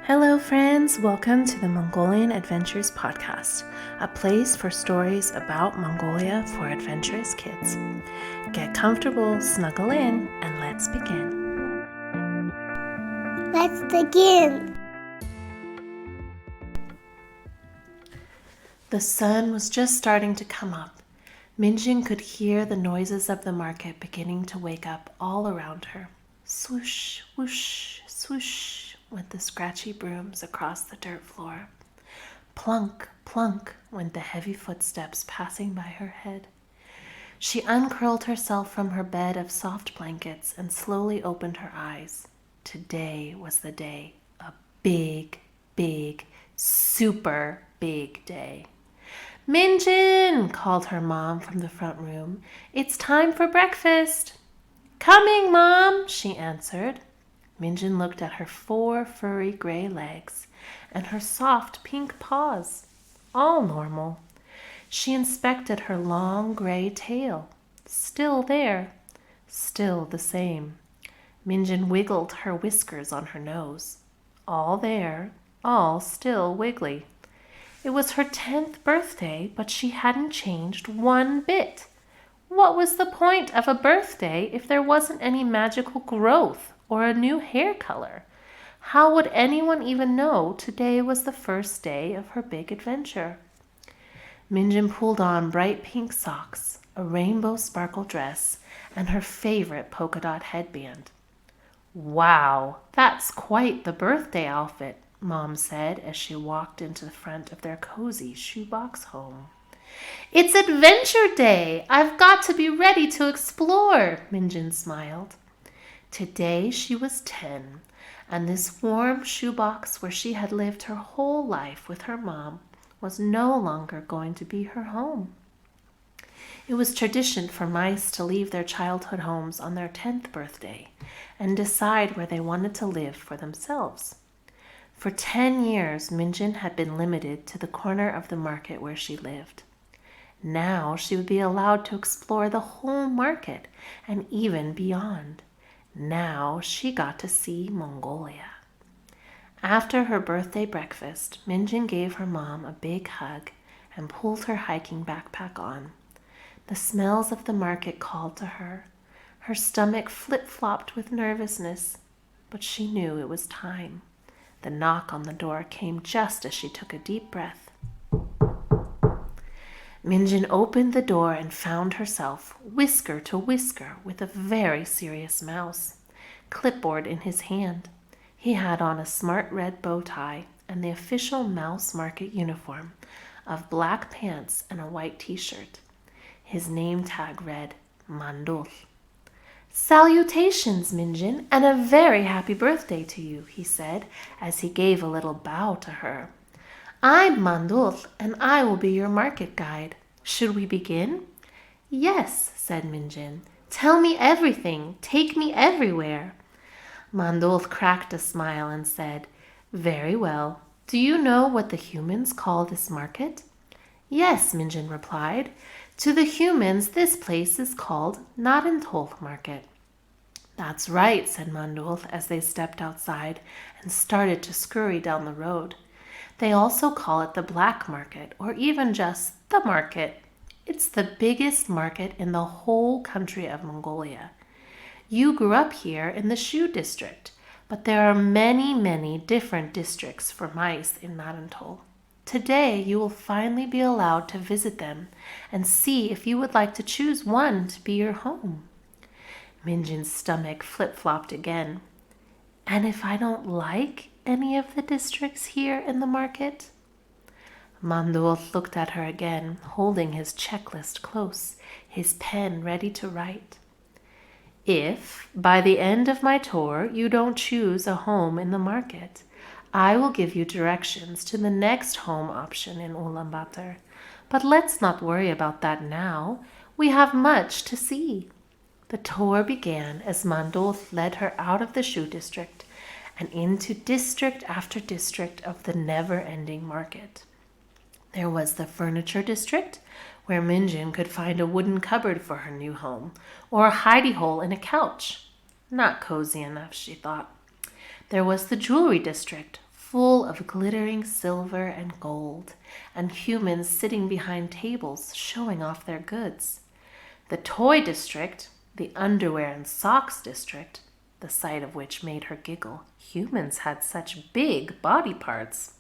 Hello, friends. Welcome to the Mongolian Adventures Podcast, a place for stories about Mongolia for adventurous kids. Get comfortable, snuggle in, and let's begin. Let's begin. The sun was just starting to come up. Minjin could hear the noises of the market beginning to wake up all around her. Swoosh, whoosh, swoosh went the scratchy brooms across the dirt floor. Plunk, plunk went the heavy footsteps passing by her head. She uncurled herself from her bed of soft blankets and slowly opened her eyes. Today was the day. A big, big, super big day. Minjin, called her mom from the front room. It's time for breakfast. Coming, Mom, she answered. Minjin looked at her 4 furry gray legs and her soft pink paws. All normal. She inspected her long gray tail. Still there. Still the same. Minjin wiggled her whiskers on her nose. All there. All still wiggly. It was her 10th birthday, but she hadn't changed one bit. What was the point of a birthday if there wasn't any magical growth or a new hair color? How would anyone even know today was the first day of her big adventure? Minjin pulled on bright pink socks, a rainbow sparkle dress, and her favorite polka dot headband. Wow, that's quite the birthday outfit, Mom said as she walked into the front of their cozy shoebox home. It's Adventure Day! I've got to be ready to explore, Minjin smiled. Today she was 10, and this warm shoebox where she had lived her whole life with her mom was no longer going to be her home. It was tradition for mice to leave their childhood homes on their 10th birthday and decide where they wanted to live for themselves. For 10 years, Minjin had been limited to the corner of the market where she lived. Now she would be allowed to explore the whole market and even beyond. Now she got to see Mongolia. After her birthday breakfast, Minjin gave her mom a big hug and pulled her hiking backpack on. The smells of the market called to her. Her stomach flip-flopped with nervousness, but she knew it was time. The knock on the door came just as she took a deep breath. Minjin opened the door and found herself whisker to whisker with a very serious mouse, clipboard in his hand. He had on a smart red bow tie and the official mouse market uniform of black pants and a white t-shirt. His name tag read Narantuul. Salutations, Minjin, and a very happy birthday to you, he said as he gave a little bow to her. I'm Narantuul, and I will be your market guide. Should we begin? Yes, said Minjin. Tell me everything. Take me everywhere. Narantuul cracked a smile and said, Very well. Do you know what the humans call this market? Yes, Minjin replied. To the humans, this place is called Narantuul Market. That's right, said Narantuul as they stepped outside and started to scurry down the road. They also call it the Black Market, or even just the market. It's the biggest market in the whole country of Mongolia. You grew up here in the Shu district, but there are many, many different districts for mice in Narantuul. Today, you will finally be allowed to visit them and see if you would like to choose one to be your home. Minjin's stomach flip-flopped again. And if I don't like any of the districts here in the market? Narantuul looked at her again, holding his checklist close, his pen ready to write. If, by the end of my tour, you don't choose a home in the market, I will give you directions to the next home option in Ulaanbaatar. But let's not worry about that now. We have much to see. The tour began as Narantuul led her out of the Shu district and into district after district of the never-ending market. There was the furniture district, where Minjin could find a wooden cupboard for her new home, or a hidey hole in a couch. Not cozy enough, she thought. There was the jewelry district, full of glittering silver and gold, and humans sitting behind tables showing off their goods. The toy district, the underwear and socks district, the sight of which made her giggle. Humans had such big body parts.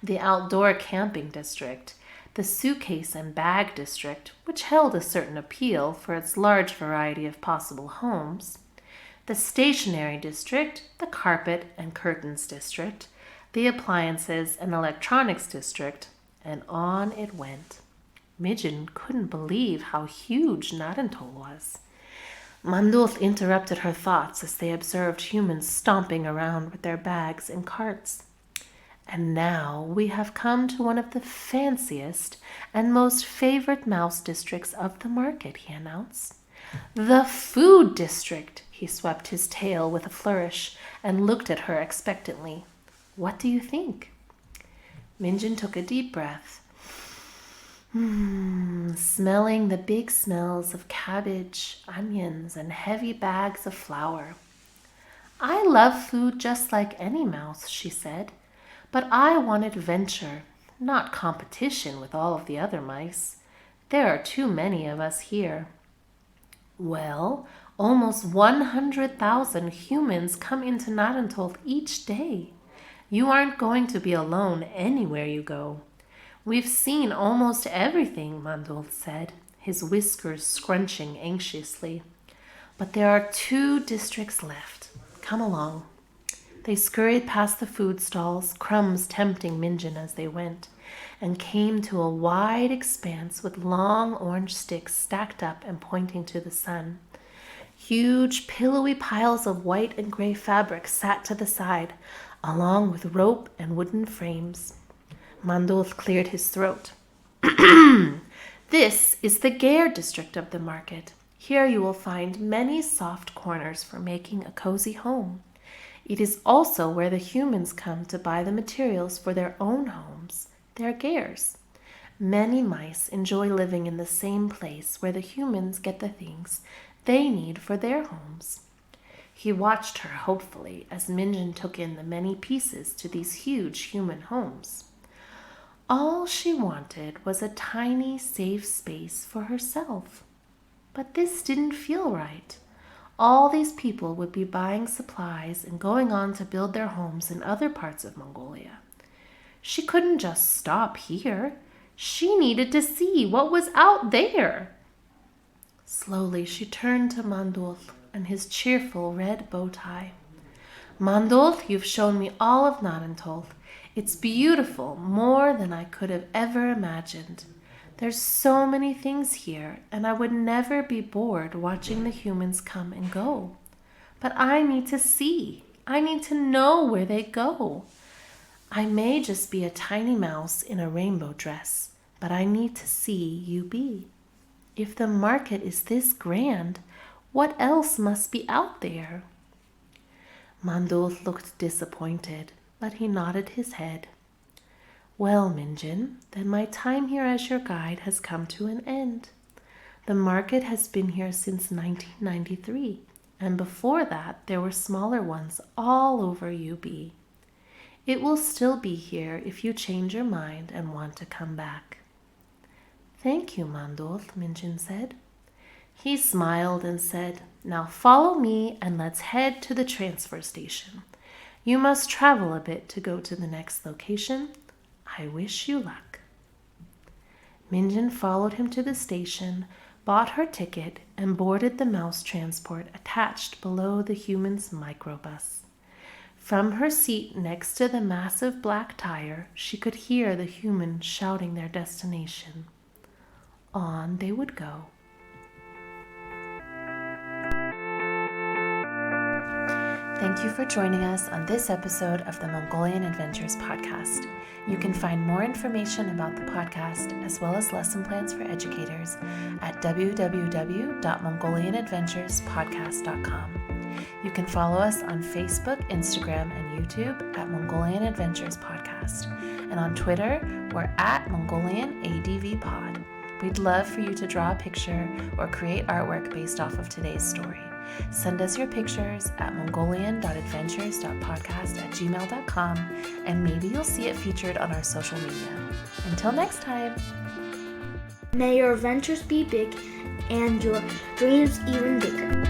The outdoor camping district, the suitcase and bag district, which held a certain appeal for its large variety of possible homes, the stationery district, the carpet and curtains district, the appliances and electronics district, and on it went. Minjin couldn't believe how huge Narantuul was. Mandulf interrupted her thoughts as they observed humans stomping around with their bags and carts. And now we have come to one of the fanciest and most favorite mouse districts of the market, he announced. The food district, he swept his tail with a flourish and looked at her expectantly. What do you think? Minjin took a deep breath. Smelling the big smells of cabbage, onions, and heavy bags of flour. I love food just like any mouse, she said, but I want adventure, not competition with all of the other mice. There are too many of us here. Well, almost 100,000 humans come into Narantuul each day. You aren't going to be alone anywhere you go. We've seen almost everything, Mandulf said, his whiskers scrunching anxiously. But there are 2 districts left. Come along. They scurried past the food stalls, crumbs tempting Minjin as they went, and came to a wide expanse with long orange sticks stacked up and pointing to the sun. Huge, pillowy piles of white and gray fabric sat to the side, along with rope and wooden frames. Mandulf cleared his throat. This is the Gare district of the market. Here you will find many soft corners for making a cozy home. It is also where the humans come to buy the materials for their own homes, their gares. Many mice enjoy living in the same place where the humans get the things they need for their homes. He watched her hopefully as Minjin took in the many pieces to these huge human homes. All she wanted was a tiny, safe space for herself. But this didn't feel right. All these people would be buying supplies and going on to build their homes in other parts of Mongolia. She couldn't just stop here. She needed to see what was out there. Slowly she turned to Mandulf and his cheerful red bow tie. Mandulf, you've shown me all of Narantuul. It's beautiful, more than I could have ever imagined. There's so many things here, and I would never be bored watching the humans come and go. But I need to see. I need to know where they go. I may just be a tiny mouse in a rainbow dress, but I need to see you be. If the market is this grand, what else must be out there? Mandulf looked disappointed, but he nodded his head. Well, Minjin, then my time here as your guide has come to an end. The market has been here since 1993, and before that there were smaller ones all over UB. It will still be here if you change your mind and want to come back. Thank you, Mandulf, Minjin said. He smiled and said, Now follow me and let's head to the transfer station. You must travel a bit to go to the next location. I wish you luck. Minjin followed him to the station, bought her ticket, and boarded the mouse transport attached below the human's microbus. From her seat next to the massive black tire, she could hear the humans shouting their destination. On they would go. Thank you for joining us on this episode of the Mongolian Adventures podcast. You can find more information about the podcast as well as lesson plans for educators at www.mongolianadventurespodcast.com. You can follow us on Facebook, Instagram, and YouTube at Mongolian Adventures Podcast. And on Twitter, we're at Mongolian ADV Pod. We'd love for you to draw a picture or create artwork based off of today's story. Send us your pictures at mongolian.adventures.podcast@gmail.com, and maybe you'll see it featured on our social media. Until next time. May your adventures be big and your dreams even bigger.